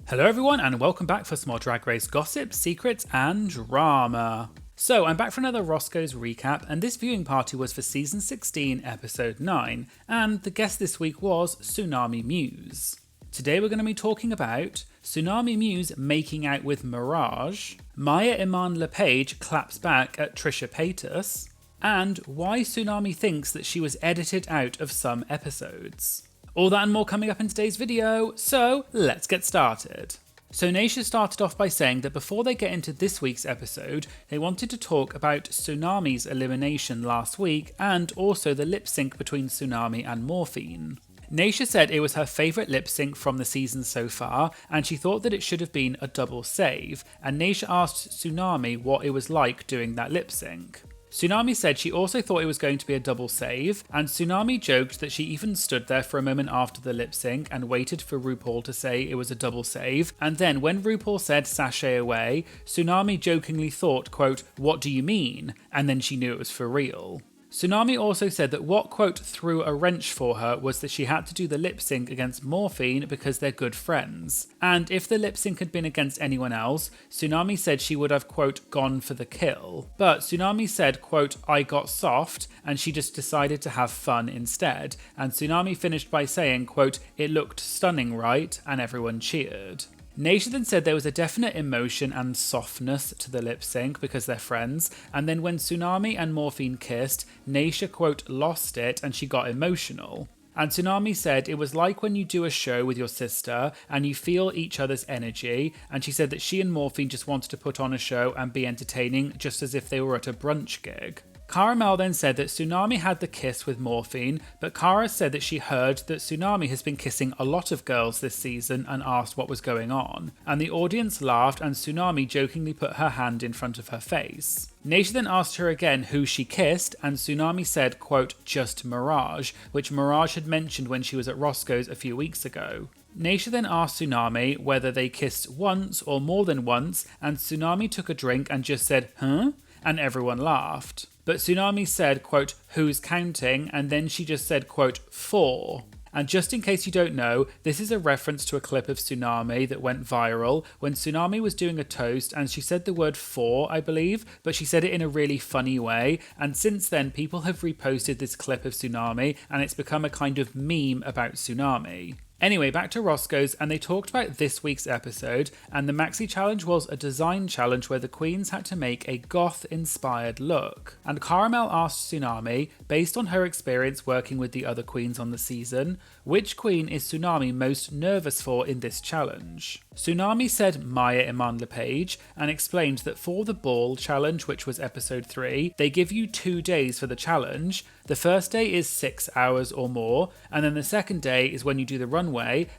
Hello everyone and welcome back for some more Drag Race gossip, secrets and drama. So I'm back for another Roscoe's recap, and this viewing party was for season 16 episode 9, and the guest this week was Xunami Muse. Today we're going to be talking about Xunami Muse making out with Mirage, Mhi'ya Iman LePage claps back at Trisha Paytas, and why Xunami thinks that she was edited out of some episodes. All that and more coming up in today's video, so let's get started. So Naysha started off by saying that before they get into this week's episode, they wanted to talk about Xunami's elimination last week and also the lip sync between Xunami and Morphine. Naysha said it was her favourite lip sync from the season so far, and she thought that it should have been a double save, and Naysha asked Xunami what it was like doing that lip sync. Xunami said she also thought it was going to be a double save, and Xunami joked that she even stood there for a moment after the lip sync and waited for RuPaul to say it was a double save, and then when RuPaul said sashay away, Xunami jokingly thought, quote, "What do you mean?" and then she knew it was for real. Xunami also said that what, quote, threw a wrench for her was that she had to do the lip sync against Morphine because they're good friends. And if the lip sync had been against anyone else, Xunami said she would have, quote, gone for the kill. But Xunami said, quote, "I got soft," and she just decided to have fun instead. And Xunami finished by saying, quote, "It looked stunning, right?" and everyone cheered. Naysha then said there was a definite emotion and softness to the lip sync because they're friends, and then when Xunami and Morphine kissed, Naysha, quote, lost it and she got emotional. And Xunami said it was like when you do a show with your sister and you feel each other's energy, and she said that she and Morphine just wanted to put on a show and be entertaining just as if they were at a brunch gig. Caramel then said that Xunami had the kiss with Morphine, but Cara said that she heard that Xunami has been kissing a lot of girls this season and asked what was going on. And the audience laughed and Xunami jokingly put her hand in front of her face. Naysha then asked her again who she kissed, and Xunami said, quote, "just Mirage," which Mirage had mentioned when she was at Roscoe's a few weeks ago. Naysha then asked Xunami whether they kissed once or more than once, and Xunami took a drink and just said, "huh?" and everyone laughed. But Xunami said, quote, "who's counting?" and then she just said, quote, "4. And just in case you don't know, this is a reference to a clip of Xunami that went viral when Xunami was doing a toast and she said the word 4, I believe, but she said it in a really funny way, and since then people have reposted this clip of Xunami and it's become a kind of meme about Xunami. Anyway, back to Roscoe's, and they talked about this week's episode, and the Maxi Challenge was a design challenge where the queens had to make a goth-inspired look. And Caramel asked Xunami, based on her experience working with the other queens on the season, which queen is Xunami most nervous for in this challenge? Xunami said Mhi'ya Iman LePage, and explained that for the ball challenge, which was episode 3, they give you 2 days for the challenge. The first day is 6 hours or more, and then the second day is when you do the runway,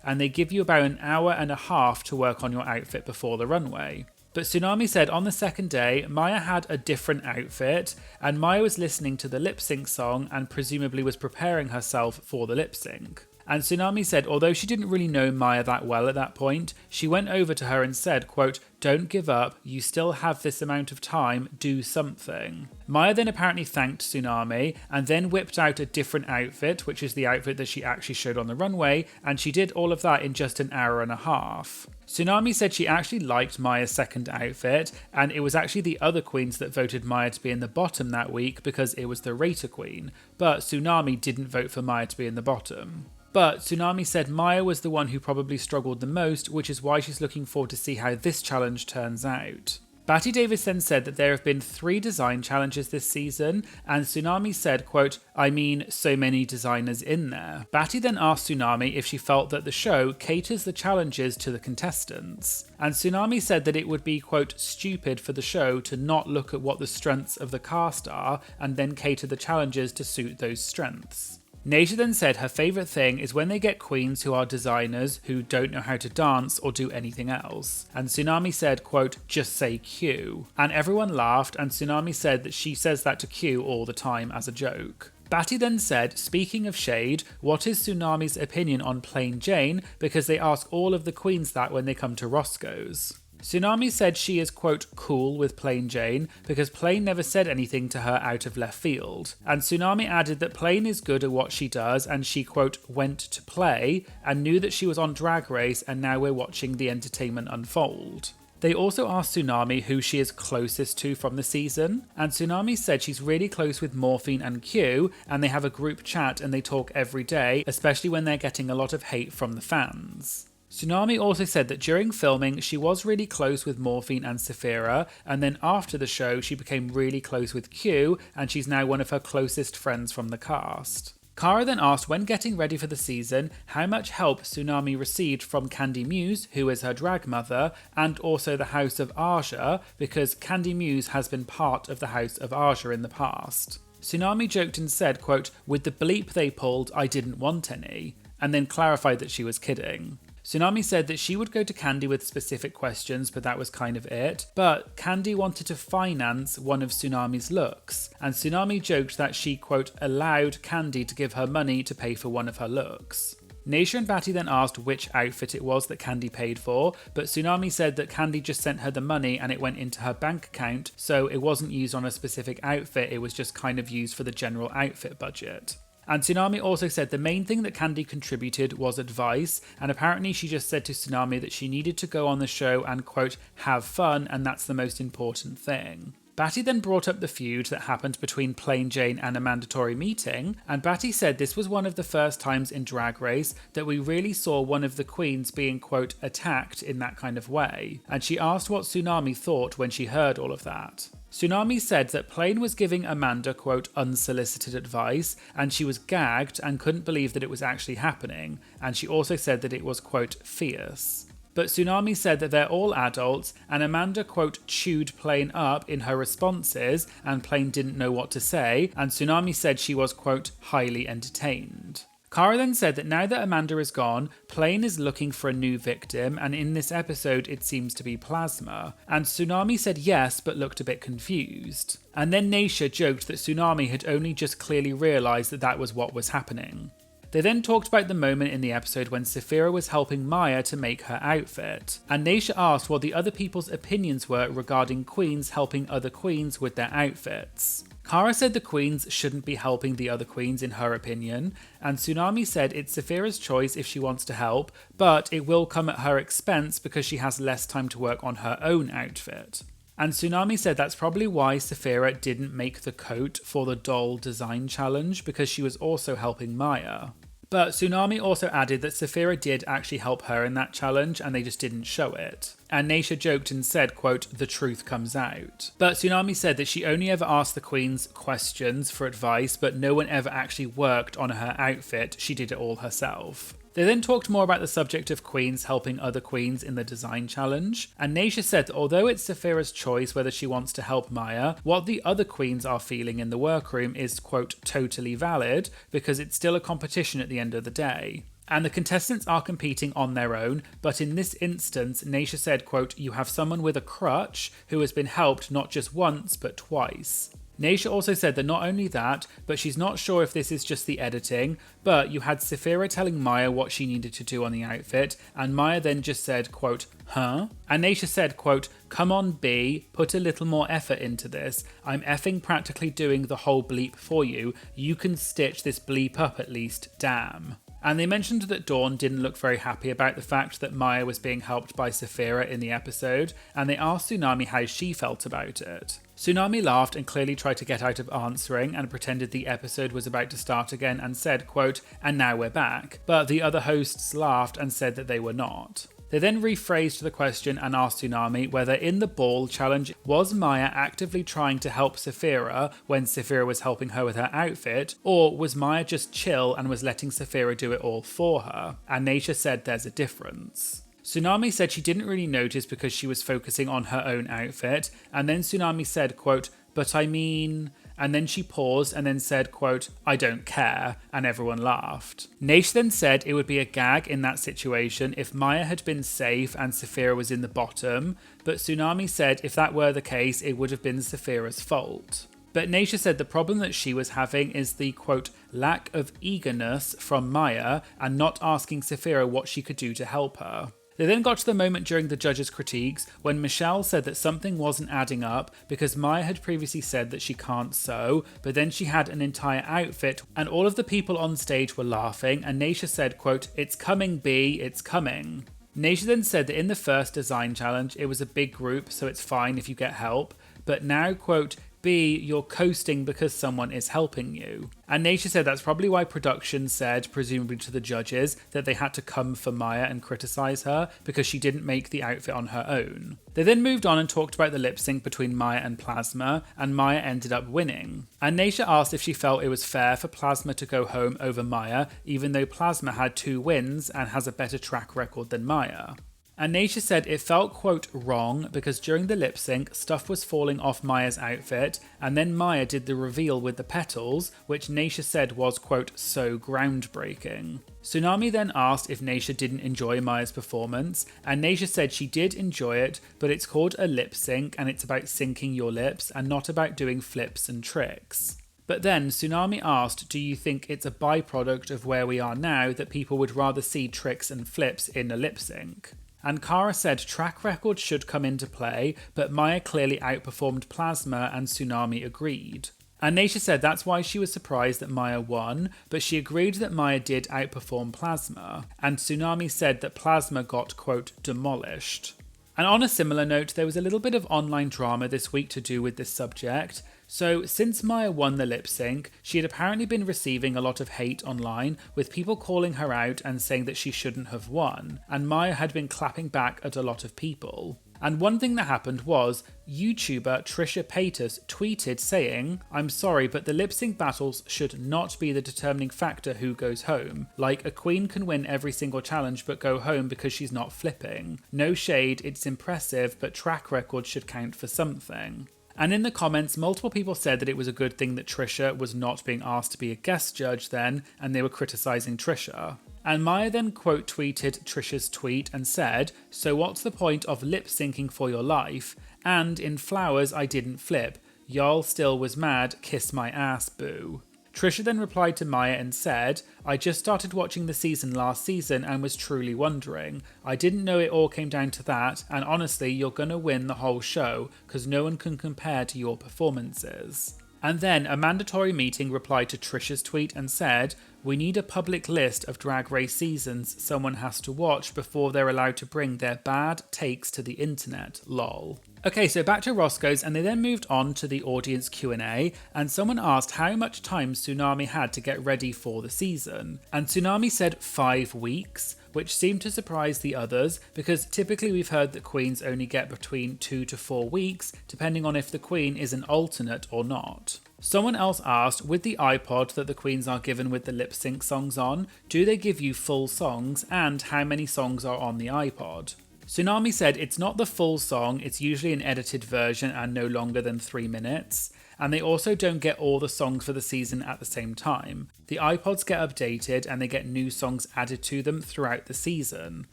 and they give you about an hour and a half to work on your outfit before the runway. But Xunami said on the second day, Mhi'ya had a different outfit, and Mhi'ya was listening to the lip sync song and presumably was preparing herself for the lip sync. And Xunami said although she didn't really know Mhi'ya that well at that point, she went over to her and said, quote, "don't give up, you still have this amount of time, do something." Mhi'ya then apparently thanked Xunami and then whipped out a different outfit, which is the outfit that she actually showed on the runway, and she did all of that in just an hour and a half. Xunami said she actually liked Mhi'ya's second outfit, and it was actually the other queens that voted Mhi'ya to be in the bottom that week because it was the Rater Queen, but Xunami didn't vote for Mhi'ya to be in the bottom. But Xunami said Mhi'ya was the one who probably struggled the most, which is why she's looking forward to see how this challenge turns out. Batty Davis then said that there have been 3 design challenges this season, and Xunami said, quote, "I mean, so many designers in there." Batty then asked Xunami if she felt that the show caters the challenges to the contestants, and Xunami said that it would be, quote, "stupid for the show to not look at what the strengths of the cast are and then cater the challenges to suit those strengths. Naysha then said her favourite thing is when they get queens who are designers who don't know how to dance or do anything else. And Xunami said, quote, "just say Q." And everyone laughed, and Xunami said that she says that to Q all the time as a joke. Batty then said, speaking of shade, what is Xunami's opinion on Plain Jane, because they ask all of the queens that when they come to Roscoe's. Xunami said she is, quote, cool with Plain Jane because Plain never said anything to her out of left field. And Xunami added that Plain is good at what she does and she, quote, went to play and knew that she was on Drag Race and now we're watching the entertainment unfold. They also asked Xunami who she is closest to from the season, and Xunami said she's really close with Morphine and Q, and they have a group chat and they talk every day, especially when they're getting a lot of hate from the fans. Xunami also said that during filming she was really close with Morphine and Sapphira, and then after the show she became really close with Q, and she's now one of her closest friends from the cast. Cara then asked when getting ready for the season how much help Xunami received from Kandy Muse, who is her drag mother, and also the House of Aja, because Kandy Muse has been part of the House of Aja in the past. Xunami joked and said, quote, with the bleep they pulled, I didn't want any, and then clarified that she was kidding. Xunami said that she would go to Kandy with specific questions, but that was kind of it. But Kandy wanted to finance one of Xunami's looks, and Xunami joked that she, quote, allowed Kandy to give her money to pay for one of her looks. Naysha and Batty then asked which outfit it was that Kandy paid for, but Xunami said that Kandy just sent her the money and it went into her bank account, so it wasn't used on a specific outfit, it was just kind of used for the general outfit budget. And Xunami also said the main thing that Kandy contributed was advice, and apparently she just said to Xunami that she needed to go on the show and, quote, have fun, and that's the most important thing. Batty then brought up the feud that happened between Plain Jane and Amanda Tori Meating, and Batty said this was one of the first times in Drag Race that we really saw one of the queens being, quote, attacked in that kind of way, and she asked what Xunami thought when she heard all of that. Xunami said that Plain was giving Amanda, quote, unsolicited advice, and she was gagged and couldn't believe that it was actually happening, and she also said that it was, quote, fierce. But Xunami said that they're all adults, and Amanda, quote, chewed Plain up in her responses, and Plain didn't know what to say, and Xunami said she was, quote, highly entertained. Cara then said that now that Amanda is gone, Plain is looking for a new victim, and in this episode it seems to be Plasma. And Xunami said yes, but looked a bit confused. And then Naysha joked that Xunami had only just clearly realised that that was what was happening. They then talked about the moment in the episode when Sapphira was helping Mhi'ya to make her outfit, and Naysha asked what the other people's opinions were regarding queens helping other queens with their outfits. Cara said the queens shouldn't be helping the other queens in her opinion, and Xunami said it's Sapphira's choice if she wants to help, but it will come at her expense because she has less time to work on her own outfit. And Xunami said that's probably why Sapphira didn't make the coat for the doll design challenge, because she was also helping Mhi'ya. But Xunami also added that Sapphira did actually help her in that challenge and they just didn't show it. And Naysha joked and said, quote, the truth comes out. But Xunami said that she only ever asked the queens questions for advice, but no one ever actually worked on her outfit, she did it all herself. They then talked more about the subject of queens helping other queens in the design challenge, and Naysha said that although it's Sapphira's choice whether she wants to help Mhi'ya, what the other queens are feeling in the workroom is, quote, totally valid, because it's still a competition at the end of the day. And the contestants are competing on their own, but in this instance, Naysha said, quote, you have someone with a crutch who has been helped not just once, but twice. Naysha also said that not only that, but she's not sure if this is just the editing, but you had Sapphira telling Mhi'ya what she needed to do on the outfit, and Mhi'ya then just said, quote, huh? And Naysha said, quote, come on B, put a little more effort into this. I'm effing practically doing the whole bleep for you. You can stitch this bleep up at least, damn. And they mentioned that Dawn didn't look very happy about the fact that Mhi'ya was being helped by Sapphira in the episode, and they asked Xunami how she felt about it. Xunami laughed and clearly tried to get out of answering and pretended the episode was about to start again and said, quote, and now we're back. But the other hosts laughed and said that they were not. They then rephrased the question and asked Xunami whether in the ball challenge was Mhi'ya actively trying to help Sapphira when Sapphira was helping her with her outfit, or was Mhi'ya just chill and was letting Sapphira do it all for her? And Naysha said there's a difference. Xunami said she didn't really notice because she was focusing on her own outfit, and then Xunami said, quote, but I mean... And then she paused and then said, quote, I don't care, and everyone laughed. Naysha then said it would be a gag in that situation if Mhi'ya had been safe and Sapphira was in the bottom, but Xunami said if that were the case, it would have been Sapphira's fault. But Naysha said the problem that she was having is the, quote, lack of eagerness from Mhi'ya and not asking Sapphira what she could do to help her. They then got to the moment during the judges' critiques when Michelle said that something wasn't adding up because Mhi'ya had previously said that she can't sew, but then she had an entire outfit and all of the people on stage were laughing, and Naysha said, quote, "It's coming, B, it's coming." Naysha then said that in the first design challenge it was a big group, so it's fine if you get help, but now, quote, "B, you're coasting because someone is helping you." And Naysha said that's probably why production said, presumably to the judges, that they had to come for Mhi'ya and criticise her because she didn't make the outfit on her own. They then moved on and talked about the lip sync between Mhi'ya and Plasma, and Mhi'ya ended up winning. And Naysha asked if she felt it was fair for Plasma to go home over Mhi'ya, even though Plasma had 2 wins and has a better track record than Mhi'ya. And Naysha said it felt, quote, wrong because during the lip sync, stuff was falling off Mhi'ya's outfit, and then Mhi'ya did the reveal with the petals, which Naysha said was, quote, so groundbreaking. Xunami then asked if Naysha didn't enjoy Mhi'ya's performance, and Naysha said she did enjoy it, but it's called a lip sync and it's about syncing your lips and not about doing flips and tricks. But then Xunami asked, do you think it's a byproduct of where we are now that people would rather see tricks and flips in a lip sync? And Cara said track record should come into play, but Mhi'ya clearly outperformed Plasma and Xunami agreed. And Naysha said that's why she was surprised that Mhi'ya won, but she agreed that Mhi'ya did outperform Plasma, and Xunami said that Plasma got, quote, demolished. And on a similar note, there was a little bit of online drama this week to do with this subject. So, since Mhi'ya won the lip sync, she had apparently been receiving a lot of hate online, with people calling her out and saying that she shouldn't have won, and Mhi'ya had been clapping back at a lot of people. And one thing that happened was, YouTuber Trisha Paytas tweeted saying, "I'm sorry, but the lip sync battles should not be the determining factor who goes home. Like, a queen can win every single challenge but go home because she's not flipping. No shade, it's impressive, but track record should count for something." And in the comments, multiple people said that it was a good thing that Trisha was not being asked to be a guest judge then, and they were criticising Trisha. And Mhi'ya then quote tweeted Trisha's tweet and said, "So what's the point of lip syncing for your life? And in Flowers I didn't flip. Y'all still was mad, kiss my ass, boo." Trisha then replied to Mhi'ya and said, "I just started watching the season last season and was truly wondering. I didn't know it all came down to that, and honestly, you're gonna win the whole show, cause no one can compare to your performances." And then Amanda Tori Meating replied to Trisha's tweet and said, "We need a public list of Drag Race seasons someone has to watch before they're allowed to bring their bad takes to the internet, lol." Okay, so back to Roscoe's, and they then moved on to the audience Q&A, and someone asked how much time Xunami had to get ready for the season. And Xunami said 5 weeks, which seemed to surprise the others, because typically we've heard that queens only get between 2 to 4 weeks, depending on if the queen is an alternate or not. Someone else asked, with the iPod that the queens are given with the lip sync songs on, do they give you full songs, and how many songs are on the iPod? Xunami said it's not the full song, it's usually an edited version and no longer than 3 minutes. And they also don't get all the songs for the season at the same time. The iPods get updated and they get new songs added to them throughout the season.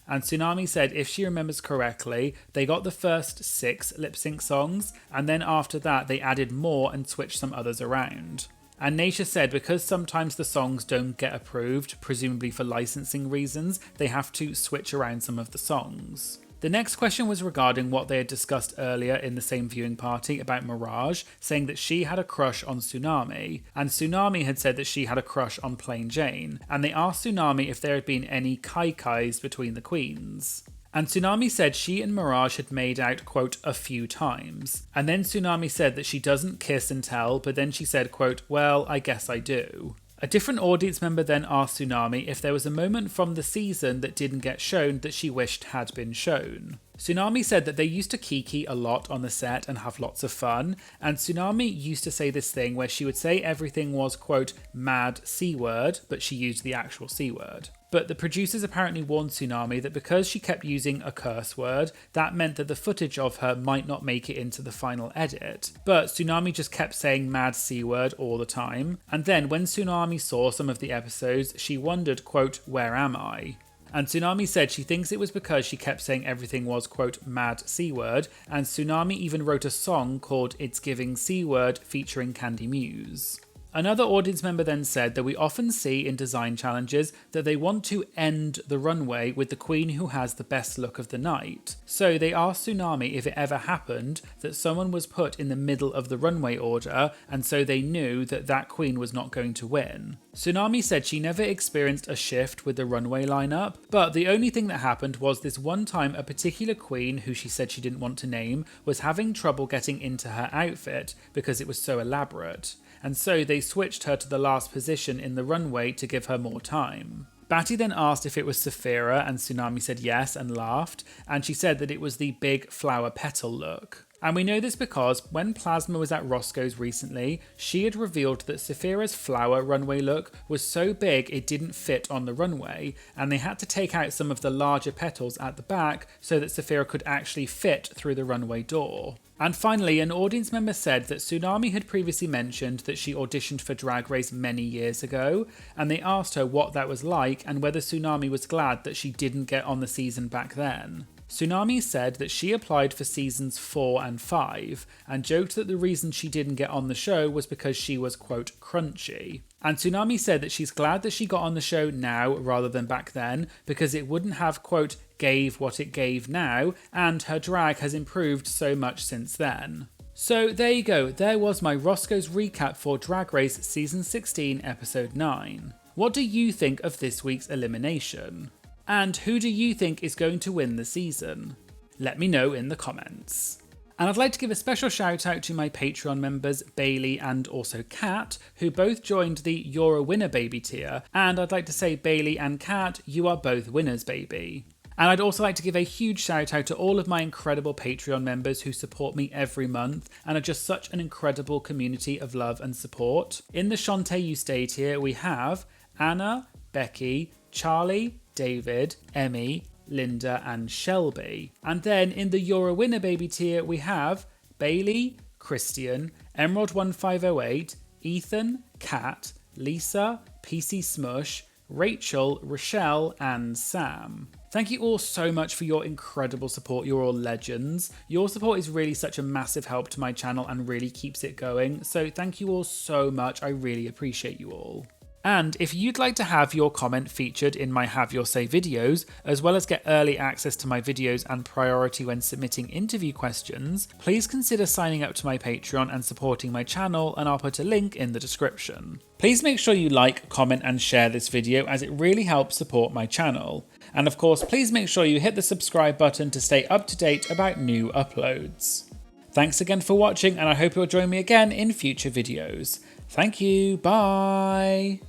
And Xunami said if she remembers correctly, they got the first 6 lip sync songs, and then after that they added more and switched some others around. And Naysha said because sometimes the songs don't get approved, presumably for licensing reasons, they have to switch around some of the songs. The next question was regarding what they had discussed earlier in the same viewing party about Mirage, saying that she had a crush on Xunami, and Xunami had said that she had a crush on Plain Jane, and they asked Xunami if there had been any kai-kais between the queens. And Xunami said she and Mirage had made out, quote, a few times. And then Xunami said that she doesn't kiss and tell, but then she said, quote, well, I guess I do. A different audience member then asked Xunami if there was a moment from the season that didn't get shown that she wished had been shown. Xunami said that they used to kiki a lot on the set and have lots of fun, and Xunami used to say this thing where she would say everything was, quote, mad C-word, but she used the actual C-word. But the producers apparently warned Xunami that because she kept using a curse word, that meant that the footage of her might not make it into the final edit. But Xunami just kept saying mad C-word all the time, and then when Xunami saw some of the episodes, she wondered, quote, where am I? And Xunami said she thinks it was because she kept saying everything was, quote, mad C-word, and Xunami even wrote a song called It's Giving C-word featuring Kandy Muse. Another audience member then said that we often see in design challenges that they want to end the runway with the queen who has the best look of the night. So they asked Xunami if it ever happened that someone was put in the middle of the runway order, and so they knew that that queen was not going to win. Xunami said she never experienced a shift with the runway lineup, but the only thing that happened was this one time a particular queen, who she said she didn't want to name, was having trouble getting into her outfit because it was so elaborate, and so they switched her to the last position in the runway to give her more time. Batty then asked if it was Sapphira, and Xunami said yes and laughed, and she said that it was the big flower petal look. And we know this because when Plasma was at Roscoe's recently, she had revealed that Sapphira's flower runway look was so big it didn't fit on the runway, and they had to take out some of the larger petals at the back so that Sapphira could actually fit through the runway door. And finally, an audience member said that Xunami had previously mentioned that she auditioned for Drag Race many years ago, and they asked her what that was like and whether Xunami was glad that she didn't get on the season back then. Xunami said that she applied for seasons 4 and 5 and joked that the reason she didn't get on the show was because she was, quote, crunchy. And Xunami said that she's glad that she got on the show now rather than back then because it wouldn't have, quote, gave what it gave now, and her drag has improved so much since then. So there you go, there was my Roscoe's recap for Drag Race Season 16 Episode 9. What do you think of this week's elimination? And who do you think is going to win the season? Let me know in the comments. And I'd like to give a special shout out to my Patreon members Bailey and also Kat, who both joined the You're a Winner Baby tier, and I'd like to say Bailey and Kat, you are both winners, baby. And I'd also like to give a huge shout out to all of my incredible Patreon members who support me every month and are just such an incredible community of love and support. In the Shantae You Stay tier we have Anna, Becky, Charlie, David, Emmy, Linda and Shelby. And then in the You're a Winner Baby tier we have Bailey, Christian, Emerald1508, Ethan, Kat, Lisa, PC Smush, Rachel, Rochelle and Sam. Thank you all so much for your incredible support. You're all legends. Your support is really such a massive help to my channel and really keeps it going. So thank you all so much. I really appreciate you all. And if you'd like to have your comment featured in my Have Your Say videos, as well as get early access to my videos and priority when submitting interview questions, please consider signing up to my Patreon and supporting my channel, and I'll put a link in the description. Please make sure you like, comment and share this video as it really helps support my channel. And of course, please make sure you hit the subscribe button to stay up to date about new uploads. Thanks again for watching, and I hope you'll join me again in future videos. Thank you, bye!